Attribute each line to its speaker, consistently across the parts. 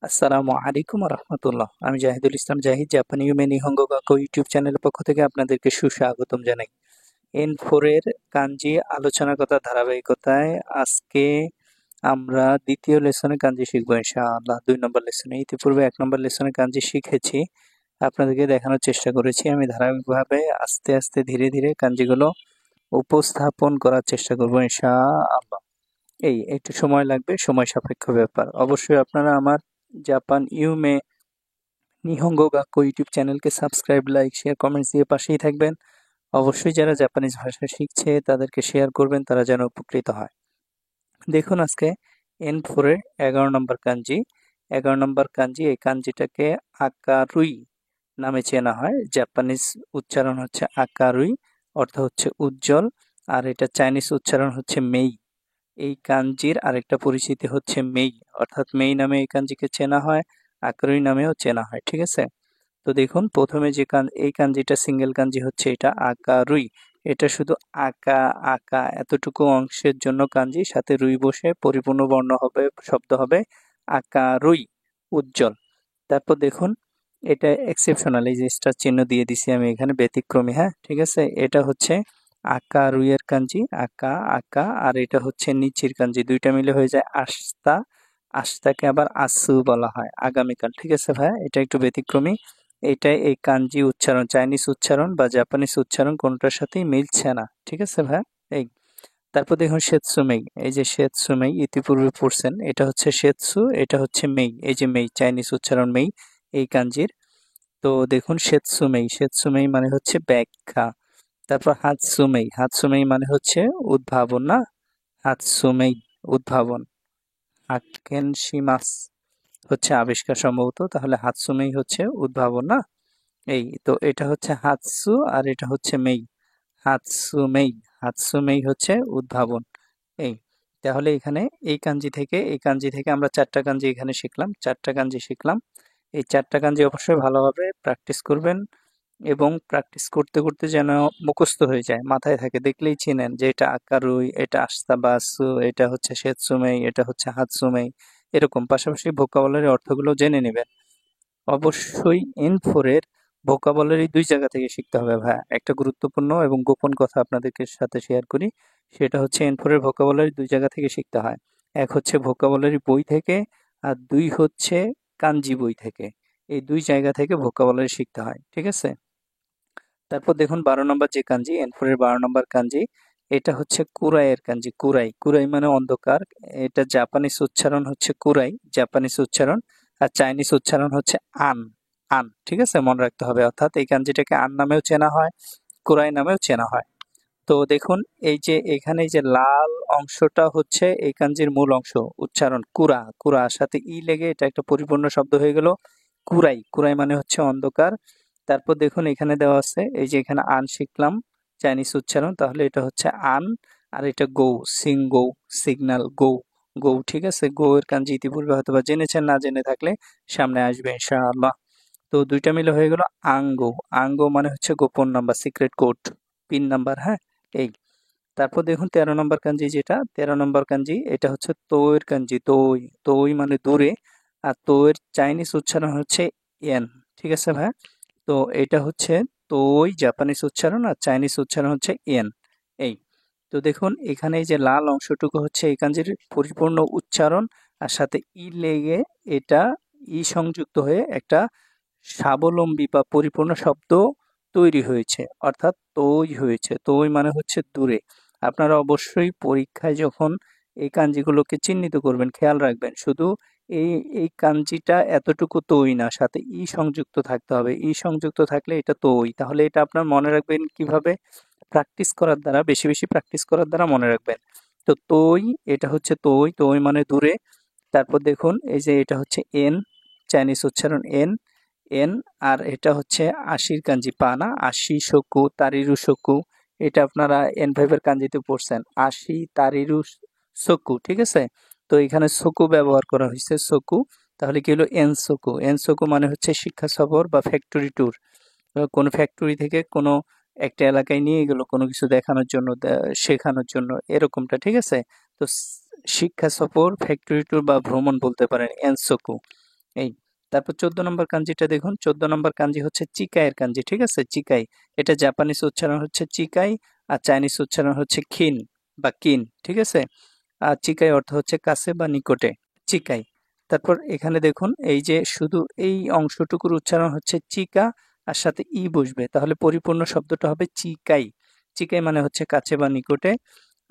Speaker 1: আসসালামু আলাইকুম রহমতুল্লাহ। আমি জাহিদুল ইসলাম জাহিদ, জাপানি ইউমে নিহঙ্গ গাকো ইউটিউব চ্যানেলের পক্ষ থেকে আপনাদেরকে সুস্বাগতম জানাই। N4 এর কাঞ্জি আলোচনা কথার ধারাবাহিকতায় আজকে আমরা দ্বিতীয় লেসনে কাঞ্জি শিখবো ইনশাআল্লাহ। 2 নম্বর লেসনে ইতিপূর্বে 1 নম্বর লেসনে কাঞ্জি শিখেছি, আপনাদেরকে দেখানোর চেষ্টা করেছি। আমি ধারাবাহিকভাবে আস্তে আস্তে ধীরে ধীরে কাঞ্জিগুলো উপস্থাপন করার চেষ্টা করবো ইনশাআল্লাহ। একটু সময় লাগবে, সময় সাপেক্ষ ব্যাপার। অবশ্যই আপনারা আমার জাপান ইউমে নিহঙ্গ গাক্কো ইউটিউব চ্যানেলকে সাবস্ক্রাইব, লাইক, শেয়ার, কমেন্টস দিয়ে পাশেই থাকবেন। অবশ্যই যারা জাপানিজ ভাষা শিখছে তাদেরকে শেয়ার করবেন, তারা যেন উপকৃত হয়। দেখুন আজকে N4 এর 11 নম্বর কাঞ্জি। 11 নম্বর কাঞ্জি, এই কাঞ্জিটাকে আকারুই নামে চেনা হয়। জাপানিজ উচ্চারণ হচ্ছে আকারুই, অর্থ হচ্ছে উজ্জ্বল। আর এটা চাইনিজ উচ্চারণ হচ্ছে মেই। এই কাঞ্জির আরেকটা পরিচিতি হচ্ছে মেই, অর্থাৎ মেই নামে এই কাঞ্জিকে চেনা হয়, আকারুই নামেও চেনা হয়। ঠিক আছে? তো দেখুন প্রথমে যে এই কাঞ্জিটা সিঙ্গেল কাঞ্জি হচ্ছে এটা আকারুই। এটা শুধু আকা আকা এতটুকু অংশের জন্য কাঞ্জি, সাথে রুই বসে পরিপূর্ণ বর্ণ হবে, শব্দ হবে আকারুই, উজ্জ্বল। তারপর দেখুন এটা এক্সেপশনাল, এই যে স্টার চিহ্ন দিয়ে দিছি আমি এখানে, ব্যতিক্রমী। হ্যাঁ, ঠিক আছে, এটা হচ্ছে আকা রুইয়ের কাঞ্জি, আকা আকা। আর এটা হচ্ছে নিচির কাঞ্জি, দুইটা মিলে হয়ে যায় আস্তা। আস্তাকে আবার আসু বলা হয়, আগামীকাল। ঠিক আছে ভাই, এটা একটু ব্যতিক্রমী। এটাই এই কাঞ্জি উচ্চারণ চাইনিজ উচ্চারণ বা জাপানিজ উচ্চারণ কোনটার সাথেই মিলছে না। ঠিক আছে ভাই। এই তারপর দেখুন সেতসুমেই, এই যে সেতসুমেই ইতিপূর্বে পড়ছেন, এটা হচ্ছে সেতসু, এটা হচ্ছে মেই। এই যে মেই, চাইনিজ উচ্চারণ মেই এই কাঞ্জির। তো দেখুন সেতসুমেই, সেতসুমেই মানে হচ্ছে ব্যাখ্যা। তারপর হাতসুমেই, হাতসুমেই মানে হচ্ছে উদ্ভাবন, না? হাতসুমেই উদ্ভাবন। হাটকেনশিমাস হচ্ছে আবিষ্কার সম্ভবত, তাহলে হাতসুমেই হচ্ছে উদ্ভাবন, না? তো এটা হচ্ছে হাতসু আর এটা হচ্ছে মেই। হাতসুমেই, হাতসুমেই হচ্ছে উদ্ভাবন। এই তাহলে এখানে এই কাঞ্জি থেকে আমরা 4টা কাঞ্জি এখানে শিখলাম, 4টা কাঞ্জি শিখলাম। এই 4টা কাঞ্জি অবশ্যই ভালোভাবে প্র্যাকটিস করবেন, এবং প্র্যাকটিস করতে করতে যেন মুখস্থ হয়ে যায়, মাথায় থাকে, দেখলেই চিনেন যে এটা আকারুই, এটা আস্তাবাসু, এটা হচ্ছে সেতসুমেই, এটা হচ্ছে হাতসুমেই। এরকম পাশাপাশি ভোকাবুলারি অর্থগুলো জেনে নেবেন। অবশ্যই N4 এর ভোকাবুলারি 2 জায়গা থেকে শিখতে হবে ভাইয়া। একটা গুরুত্বপূর্ণ এবং গোপন কথা আপনাদেরকে সাথে শেয়ার করি। সেটা হচ্ছে N4 এর ভোকাবুলারি 2 জায়গা থেকে শিখতে হয়। এক হচ্ছে ভোকাবুলারি বই থেকে, আর 2 হচ্ছে কাঞ্জি বই থেকে। এই 2 জায়গা থেকে ভোকাবুলারি শিখতে হয়। ঠিক আছে? তারপর দেখুন 12 নম্বর যে কাঞ্জি, N4 এর 12 নম্বর কাঞ্জি, এটা হচ্ছে কুরাইয়ের কাঞ্জি। কুরাই, কুরাই মানে অন্ধকার। এটা জাপানিজ উচ্চারণ হচ্ছে কুরাই, জাপানিজ উচ্চারণ। আর চাইনিজ উচ্চারণ হচ্ছে আন, আন। ঠিক আছে, মনে রাখতে হবে। অর্থাৎ এই কাঞ্জিটাকে আন নামেও চেনা হয়, কুরাই নামেও চেনা হয়। তো দেখুন এই যে এখানে এই যে লাল অংশটা হচ্ছে এই কাঞ্জির মূল অংশ, উচ্চারণ কুরা, কুরা সাথে ই লেগে এটা একটা পরিপূর্ণ শব্দ হয়ে গেল কুরাই। কুরাই মানে হচ্ছে অন্ধকার। তারপর দেখুন এখানে দেওয়া আছে, এই যে এখানে আন শিখলাম চাইনিজ উচ্চারণ, তাহলে এটা হচ্ছে আন। আর এটা গৌ, সিং গৌ, সিগন্যাল গৌ, গৌ। ঠিক আছে, গৌ এর কাঞ্জি ইতিপূর্বে হয়তো বা জেনেছেন, না জেনে থাকলে সামনে আসবে ইনশাআল্লাহ। তো দুইটা মিলে হয়ে গেল আঙ্গো। আঙ্গো মানে হচ্ছে গোপন number, secret code, pin number. হ্যাঁ, এই তারপর দেখুন 13 নম্বর কাঞ্জি, যেটা 13 নম্বর কাঞ্জি, এটা হচ্ছে তোয়ের কাঞ্জি। তোই, তোই মানে দূরে। আর তোয়ের চাইনিজ উচ্চারণ হচ্ছে এন। ঠিক আছে ভাই? তো এটা হচ্ছে তোই জাপানিজ উচ্চারণ, আর চাইনিজ উচ্চারণ হচ্ছে এন। এই তো দেখুন এখানে এই যে লাল অংশটুকু হচ্ছে এই কাঞ্জির পরিপূর্ণ উচ্চারণ, আর সাথে ই লেগে এটা ই সংযুক্ত হয়ে একটা স্বাবলম্বী বা পরিপূর্ণ শব্দ তৈরি হয়েছে, অর্থাৎ তোই হয়েছে। তোই মানে হচ্ছে দূরে। আপনারা অবশ্যই পরীক্ষায় যখন এই কাঞ্জিগুলোকে চিহ্নিত করবেন, খেয়াল রাখবেন শুধু এই এই কাঞ্জিটা এতটুকু তোই না, সাথে ই সংযুক্ত থাকতে হবে। ই সংযুক্ত থাকলে এটা তোই। তাহলে এটা আপনার মনে রাখবেন কিভাবে? প্র্যাকটিস করার দ্বারা, বেশি বেশি প্র্যাকটিস করার দ্বারা মনে রাখবেন। তো তোই, এটা হচ্ছে তোই, তোই মানে দূরে। তারপর দেখুন এই যে এটা হচ্ছে এন, চাইনিজ উচ্চারণ এন, এন। আর এটা হচ্ছে আশির কাঞ্জি, পা না, আশি শকু তারিরু শকু। এটা আপনারা N5 এর কাঞ্জিতে পড়ছেন, আশি তারিরু শকু। ঠিক আছে? তো এখানে শকু ব্যবহার করা হয়েছে, শকু। তাহলে কি হলো? এন শকু। এন শকু মানে হচ্ছে শিক্ষা সফর বা ফ্যাক্টরি ট্যুর। কোনো ফ্যাক্টরি থেকে কোনো একটা এলাকায় নিয়ে গেল কোনো কিছু দেখানোর জন্য, শেখানোর জন্য, এরকমটা। ঠিক আছে? তো শিক্ষা সফর, ফ্যাক্টরি ট্যুর বা ভ্রমণ বলতে পারেন এনসোকু। এই তারপর 14 নম্বর কাঞ্জিটা দেখুন। 14 নম্বর কাঞ্জি হচ্ছে চিকাইয়ের কাঞ্জি, ঠিক আছে? চিকাই, এটা জাপানিজ উচ্চারণ হচ্ছে চিকাই, আর চাইনিজ উচ্চারণ হচ্ছে খিন বা কিন, ঠিক আছে? আর চিকাই অর্থ হচ্ছে কাছে বা নিকটে, চিকাই। তারপর এখানে দেখুন, এই যে শুধু এই অংশটুকুর উচ্চারণ হচ্ছে চিকা, আর সাথে ই বসবে, তাহলে পরিপূর্ণ শব্দটা হবে চিকাই। চিকাই মানে হচ্ছে কাছে বা নিকটে।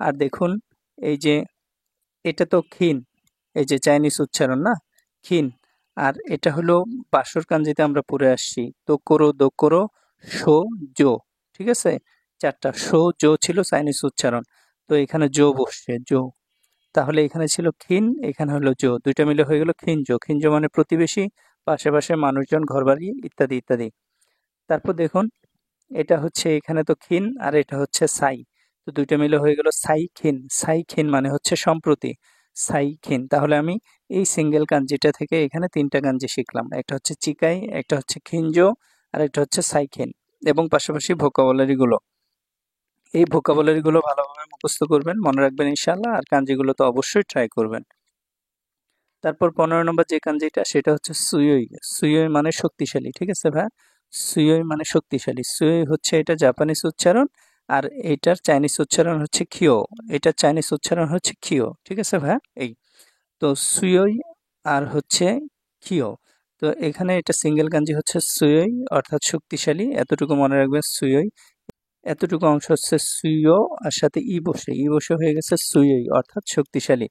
Speaker 1: আর দেখুন, এই যে এটা তো খিন, এই যে চাইনিজ উচ্চারণ না, খিন। আর এটা হলো বাসর কাঞ্জিতে আমরা পড়ে আসছি দোকোরো দোকোরো শো জো, ঠিক আছে? চারটা শো জো ছিল চাইনিজ উচ্চারণ, তো এখানে জো বসছে, জো। তাহলে এখানে ছিল খিন, এখানে হলো জো, দুইটা মিলে হয়ে গেল খিনজো। খিনজো মানে প্রতিবেশী, পাশে মানুষজন, ঘরবাড়ি ইত্যাদি ইত্যাদি। তারপর দেখুন, এটা হচ্ছে এখানে তো খিন, আর এটা হচ্ছে সাই, তো দুইটা মিলে হয়ে গেল সাই খিন। সাই খিন মানে হচ্ছে সম্প্রতি, সাই খিন। তাহলে আমি এই সিঙ্গেল কাঞ্জিটা থেকে এখানে তিনটা কাঞ্জি শিখলাম, একটা হচ্ছে চিকাই, একটা হচ্ছে খিনজো, আর একটা হচ্ছে সাই খিন। এবং পাশাপাশি ভোকাবুলারি গুলো, এই ভোকাবুলারি গুলো ভালোভাবে মুখস্থ করবেন, মনে রাখবেন ইনশাল্লাহ, আর কাঞ্জিগুলো তো অবশ্যই ট্রাই করবেন। তারপর 15 নম্বর যে কাঞ্জিটা সেটা হচ্ছে সুইওই। সুইওই মানে শক্তিশালী, ঠিক আছে ভাই? সুইওই মানে শক্তিশালী। সুইওই হচ্ছে এটা জাপানিজ উচ্চারণ, আর এটার চাইনিজ উচ্চারণ হচ্ছে খিও। এটার চাইনিজ উচ্চারণ হচ্ছে খিও, ঠিক আছে ভাই? এই তো সুইওই আর হচ্ছে খিও। তো এখানে এটা সিঙ্গেল কাঞ্জি হচ্ছে সুইওই অর্থাৎ শক্তিশালী, এতটুকু মনে রাখবেন সুইওই। এতটুকু অংশ হচ্ছে সুইও, আর সাথে ই বসে হয়ে গেছে সুইওই অর্থাৎ শক্তিশালী।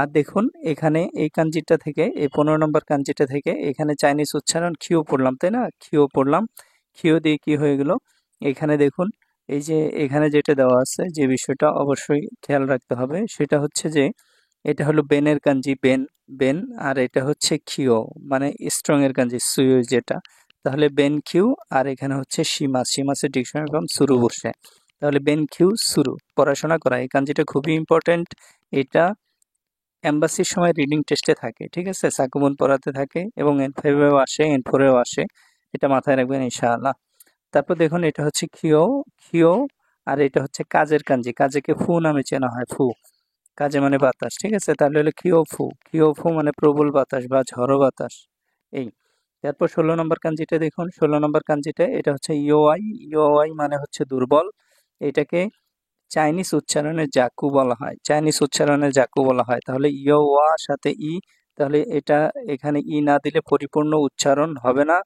Speaker 1: আর দেখুন, এখানে এই কাঞ্জিটা থেকে, এই 15 নম্বর কাঞ্জিটা থেকে এখানে চাইনিজ উচ্চারণ খিও পড়লাম, তাই না? খিও পড়লাম, খিও দিয়ে কি হয়ে গেল? এখানে দেখুন, এই যে এখানে যেটা দেওয়া আছে, যে বিষয়টা অবশ্যই খেয়াল রাখতে হবে সেটা হচ্ছে যে এটা হলো বেনের কাঞ্জি, বেন, বেন। আর এটা হচ্ছে খিও মানে স্ট্রং এর কাঞ্জি, সুইও যেটা। তাহলে বেন কিউ, আর এখানে হচ্ছে সীমাস, সীমাসের ডিকশনারি ফর্ম সুরু বসে। তাহলে বেন কিউ সুরু, পড়াশোনা করা, এই কাঞ্জিটা খুবই ইম্পর্টেন্ট। এটা এমবাসির সময় রিডিং টেস্টে থাকে, ঠিক আছে? সাকুমন পড়াতে থাকে, এবং N5-এও আসে, N4-এও আসে, এটা মাথায় রাখবেন ইনশাআল্লাহ। তারপর দেখুন, এটা হচ্ছে খিও, খিও। আর এটা হচ্ছে কাজের কাঞ্জি, কাজেকে ফু নামে চেনা হয়, ফু, কাজে মানে বাতাস, ঠিক আছে? তাহলে হলো খিও ফু, খিও ফু মানে প্রবল বাতাস বা ঝড়ো বাতাস। এই তারপর 16 নম্বর কাঞ্জিটা দেখুন। 16 নম্বর কাঞ্জিটা এটা হচ্ছে ইওআই। ইওআই মানে হচ্ছে দুর্বল। এটাকে চাইনিজ উচ্চারণে জাকু বলা হয়, চাইনিজ উচ্চারণে জাকু বলা হয়। তাহলে ইয় ওয়া সাথে ই, তাহলে এটা এখানে ই না দিলে পরিপূর্ণ উচ্চারণ হবে না,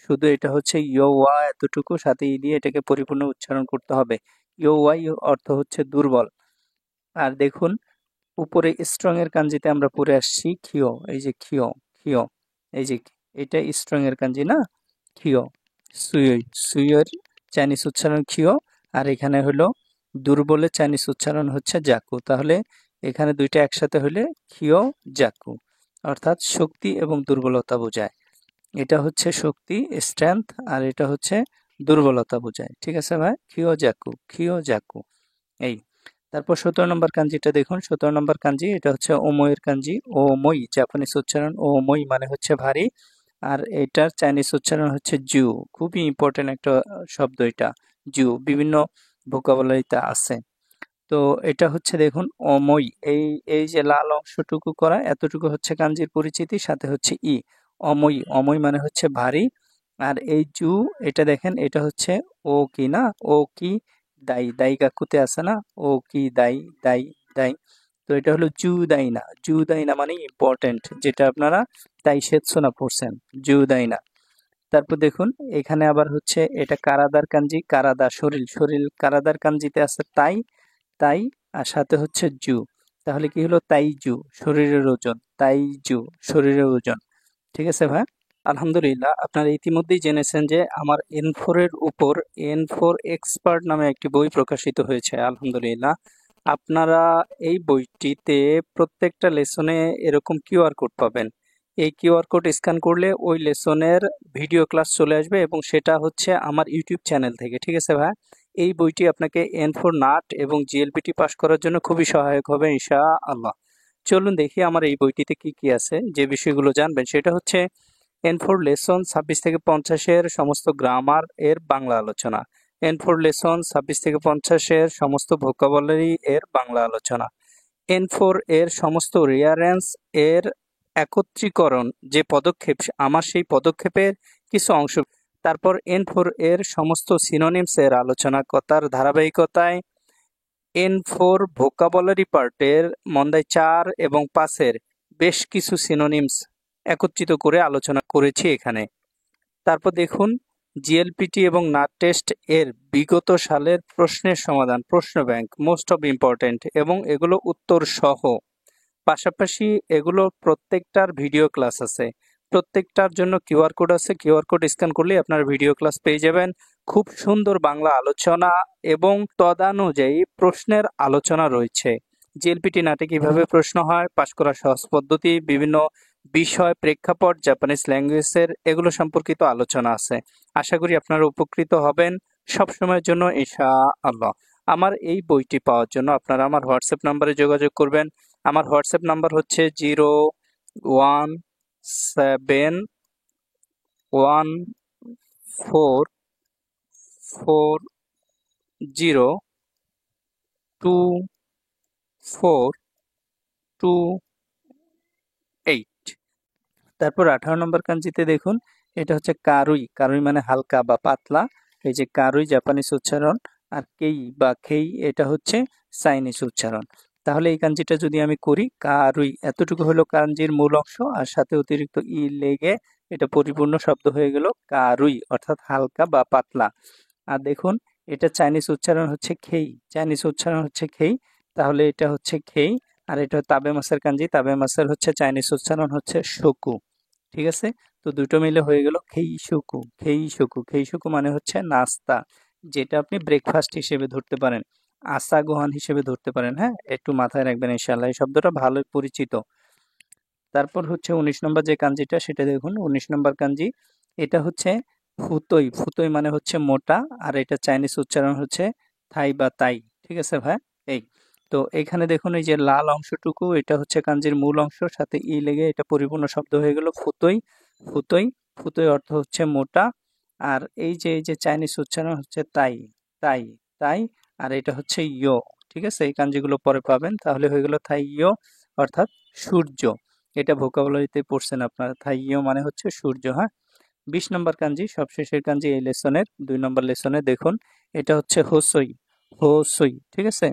Speaker 1: শুধু এটা হচ্ছে ইয় ওয়া এতটুকু সাথে ই দিয়ে এটাকে পরিপূর্ণ উচ্চারণ করতে হবে। ইয় ওয়াই অর্থ হচ্ছে দুর্বল। আর দেখুন, উপরে স্ট্রং এর কাঞ্জিতে আমরা পড়ে আসছি খিও, এই যে খিও, খিও, এই যে এটা স্ট্রং এর কাঞ্জি না, খিও। সুইই, সুইয়ের চাইনিজ উচ্চারণ খিও, আর এখানে হলো দুর্বলের চাইনিজ উচ্চারণ হচ্ছে জাকু। তাহলে এখানে দুইটা একসাথে হলে খিও জাকু, অর্থাৎ শক্তি এবং দুর্বলতা বোঝায়। এটা হচ্ছে শক্তি, স্ট্রেংথ, আর এটা হচ্ছে দুর্বলতা বোঝায়, ঠিক আছে ভাই? খিও জাকু, খিও জাকু। এই তারপর 17 নম্বর কাঞ্জিটা দেখুন। 17 নম্বর কাঞ্জি এটা হচ্ছে ওমইয়ের কাঞ্জি। ওমই জাপানিজ উচ্চারণ, ওমই মানে হচ্ছে ভারী, আর এটার চাইনিজ উচ্চারণ হচ্ছে জু। খুবই ইম্পর্টেন্ট একটা শব্দ এটা, জু, বিভিন্ন ভোকাবুলারিতে আছে। তো এটা হচ্ছে দেখুন অমই, এই এই যে লাল অংশটুকু করা, এতটুকু হচ্ছে কাঞ্জির পরিচিতি, সাথে হচ্ছে ই, অমই, অমই মানে হচ্ছে ভারী। আর এই জু, এটা দেখেন, এটা হচ্ছে ও কি না, ও কি দাই, দাই কাকুতে আছে না, ও কি দাই, দাই, দাই। তো এটা হলো জু দাই না, জু দাই না মানে ইম্পর্টেন্ট, যেটা আপনারা তাই সেতসোনা পড়ছেন, জু দাই না। তারপর দেখুন, এখানে আবার হচ্ছে এটা কারাদার কাঞ্জি, কারাদা শরীর, শরীর কারাদার কাঞ্জিতে আছে তাই, তাই, আর সাথে হচ্ছে জু। তাহলে কি হলো? তাই জু, শরীরের ওজন, তাই জু, শরীরের ওজন, ঠিক আছে ভাই? আলহামদুলিল্লাহ, আপনারা ইতিমধ্যেই জেনেছেন যে আমার N4 এর উপর N4 এক্সপার্ট নামে একটি বই প্রকাশিত হয়েছে, আলহামদুলিল্লাহ। আপনারা এই বইটিতে প্রত্যেকটা লেসনে এরকম কিউআর কোড পাবেন। এই কিউআর কোড স্ক্যান করলে ওই লেসনের ভিডিও ক্লাস চলে আসবে, এবং সেটা হচ্ছে আমার ইউটিউব চ্যানেল থেকে, ঠিক আছে ভাই? এই বইটি আপনাকে N4 নাট এবং জিএলপিটি পাস করার জন্য খুবই সহায়ক হবে ইনশাআল্লাহ। চলুন দেখি আমার এই বইটিতে কি কি আছে। যে বিষয়গুলো জানবেন সেটা হচ্ছে N4 লেসন 26 থেকে 50-এর সমস্ত গ্রামার এর বাংলা আলোচনা, N4 লেসন 26 থেকে 50-এর সমস্ত ভোকাবুলারি এর বাংলা আলোচনা, N4 এর সমস্ত রিয়ারেন্স এর একত্রীকরণ যে পদক্ষেপ, আমার সেই পদক্ষেপের কিছু অংশ। তারপর N4 এর সমস্ত সিনোনিমস এর আলোচনা কথার ধারাবাহিকতায় N4 ভোকাবুলারি পার্টের মন্দায় 4 এবং 5-এর বেশ কিছু সিনোনিমস একত্রিত করে আলোচনা করেছি এখানে। তারপর দেখুন জিএলপিটি এবং নাট টেস্ট এর বিগত সালের প্রশ্নের সমাধান, প্রশ্ন ব্যাংক মোস্ট অফ ইম্পর্টেন্ট, এবং এগুলো উত্তর সহ। পাশাপাশি এগুলো প্রত্যেকটার ভিডিও ক্লাস আছে, প্রত্যেকটার জন্য কিউআর কোড আছে, কিউআর কোড স্ক্যান করলে আপনার ভিডিও ক্লাস পেয়ে যাবেন। খুব সুন্দর বাংলা আলোচনা এবং তদানুযায়ী প্রশ্নের আলোচনা রয়েছে। জিএলপিটি নাটে কিভাবে প্রশ্ন হয়, পাশ করার সহজ পদ্ধতি, বিভিন্ন বিষয়, প্রেক্ষাপট, জাপানিজ ল্যাঙ্গুয়েজের এগুলো সম্পর্কিত আলোচনা আছে। আশা করি আপনারা উপকৃত হবেন সবসময়ের জন্য ইনশাআল্লাহ। আমার এই বইটি পাওয়ার জন্য আপনারা আমার হোয়াটসঅ্যাপ নাম্বারে যোগাযোগ করবেন। আমার হোয়াটসঅ্যাপ নাম্বার হচ্ছে 014402428। তারপর 18 নম্বর কাঞ্জিতে দেখুন, এটা হচ্ছে কারুই। কারুই মানে হালকা বা পাতলা। এই যে কারুই জাপানিজ উচ্চারণ, আর কেই বা খেই এটা হচ্ছে চাইনিজ উচ্চারণ। তাহলে এই কাঞ্জিটা যদি আমি করি, কারুই এতটুকু হলো কাঞ্জির মূল অংশ, আর সাথে অতিরিক্ত ই লেগে এটা পরিপূর্ণ শব্দ হয়ে গেল কারুই, অর্থাৎ হালকা বা পাতলা। আর দেখুন এটা চাইনিজ উচ্চারণ হচ্ছে খেই, চাইনিজ উচ্চারণ হচ্ছে খেই, তাহলে এটা হচ্ছে খেই। আর এটা তাবে মাসের কাঞ্জি, তাবে মাসের হচ্ছে চাইনিজ উচ্চারণ হচ্ছে শোকু। ঠিক আছে, তো দুটো মিলে হয়ে গেল খেইশুকু। খেইশুকু, খেইশুকু মানে হচ্ছে নাস্তা, যেটা আপনি ব্রেকফাস্ট হিসেবে ধরতে পারেন, আসা গোহান হিসেবে ধরতে পারেন। হ্যাঁ, একটু মাথায় রাখবেন ইনশাআল্লাহ, এই শব্দটা ভালোই পরিচিত। তারপর হচ্ছে 19 নম্বর যে কাঞ্জিটা, সেটা দেখুন 19 নম্বর কাঞ্জি, এটা হচ্ছে ফুতোই। ফুতোই মানে হচ্ছে মোটা, আর এটা চাইনিজ উচ্চারণ হচ্ছে থাই বা তাই। ঠিক আছে ভাই, এই তো এখানে দেখুন এই যে লাল অংশটুকু, এটা হচ্ছে কাঞ্জির মূল অংশ, সাথে ই লেগে এটা পরিপূর্ণ শব্দ হয়ে গেল ফুতোই। ফুতোই, ফুতোই অর্থ হচ্ছে মোটা। আর এই যে চাইনিজ উচ্চারণ হচ্ছে তাই, তাই, তাই, আর এটা হচ্ছে ইয়ো। ঠিক আছে, এই কাঞ্জিগুলো পরে পাবেন। তাহলে হয়ে গেল থাই ইয়ো, অর্থাৎ সূর্য। এটা ভোকাবুলারিতে পড়ছেন আপনারা, থাইও মানে হচ্ছে সূর্য। হ্যাঁ, 20 নম্বর কাঞ্জি, সবশেষের কাঞ্জি এই লেসনের 2 নম্বর লেসনে দেখুন, এটা হচ্ছে হোসই। হোসই, ঠিক আছে,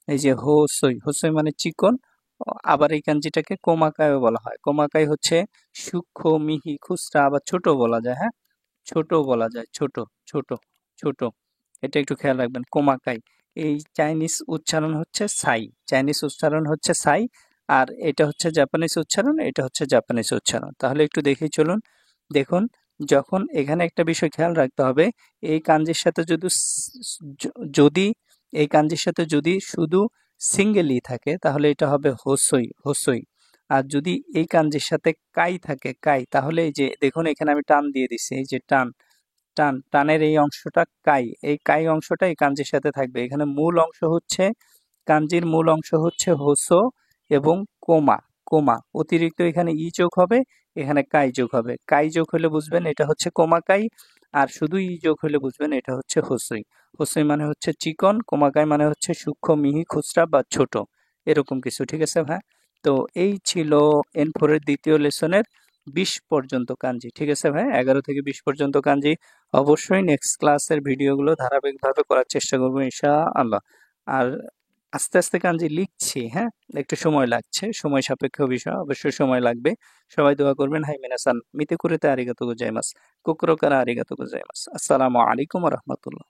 Speaker 1: এই যে হোসই, হোসই মানে চিকন। আবার এই কাঞ্জিটাকে কোমাকাইও বলা হয়। কোমাকাই হচ্ছে সূক্ষ্ম, মিহি, খুচরা, আবার ছোট বলা যায়। হ্যাঁ, ছোট বলা যায়, ছোট, ছোট, ছোট, এটা একটু খেয়াল রাখবেন। কোমাকাই, এই চাইনিজ উচ্চারণ হচ্ছে সাই, চাইনিজ উচ্চারণ হচ্ছে সাই, আর এটা হচ্ছে জাপানিজ উচ্চারণ, এটা হচ্ছে জাপানিজ উচ্চারণ। তাহলে একটু দেখেই চলুন। দেখুন, যখন এখানে একটা বিষয় খেয়াল রাখতে হবে, এই কাঞ্জির সাথে যদি এই কাঞ্জির সাথে যদি শুধু সিঙ্গেল ই থাকে, তাহলে এটা হবে হোসই, হোসই। আর যদি এই কাঞ্জির সাথে কাই থাকে, কাই, তাহলে এই যে দেখুন এখানে আমি টান দিয়ে দিচ্ছি, এই যে টান, টান, টানের এই অংশটা কাই, এই কাই অংশটা এই কাঞ্জির সাথে থাকবে। এখানে মূল অংশ হচ্ছে, কাঞ্জির মূল অংশ হচ্ছে হোসো এবং কোমা। কোমা অতিরিক্ত এখানে ই যোগ হবে, এখানে কাই যোগ হবে। কাই যোগ হলে বুঝবেন এটা হচ্ছে কোমাকাই, আর শুধু ই যোগ হলে বুঝবেন এটা হচ্ছে হোসই। হোসই মানে হচ্ছে চিকন, কোমাকাই মানে হচ্ছে সূক্ষ্ম, মিহি, খুচরা বা ছোট, এরকম কিছু। ঠিক আছে ভাই, তো এই ছিল N4 এর দ্বিতীয় লেসনের 20 পর্যন্ত কাঞ্জি। ঠিক আছে ভাই, 11 থেকে 20 পর্যন্ত কাঞ্জি। অবশ্যই নেক্সট ক্লাসের ভিডিওগুলো ধারাবাহিকভাবে করার চেষ্টা করবো ইনশাআল্লাহ। আর আস্তে আস্তে কাঞ্জি লিখছি। হ্যাঁ, একটু সময় লাগছে, সময় সাপেক্ষ বিষয়, অবশ্যই সময় লাগবে। সবাই দোয়া করবেন। হাই মিনাসান, মিতে কুরেতে আরিগাতো গোজাইমাস, কুকুরো কারা আরিগাতো গোজাইমাস। আসসালামু আলাইকুম ওয়া রাহমাতুল্লাহ।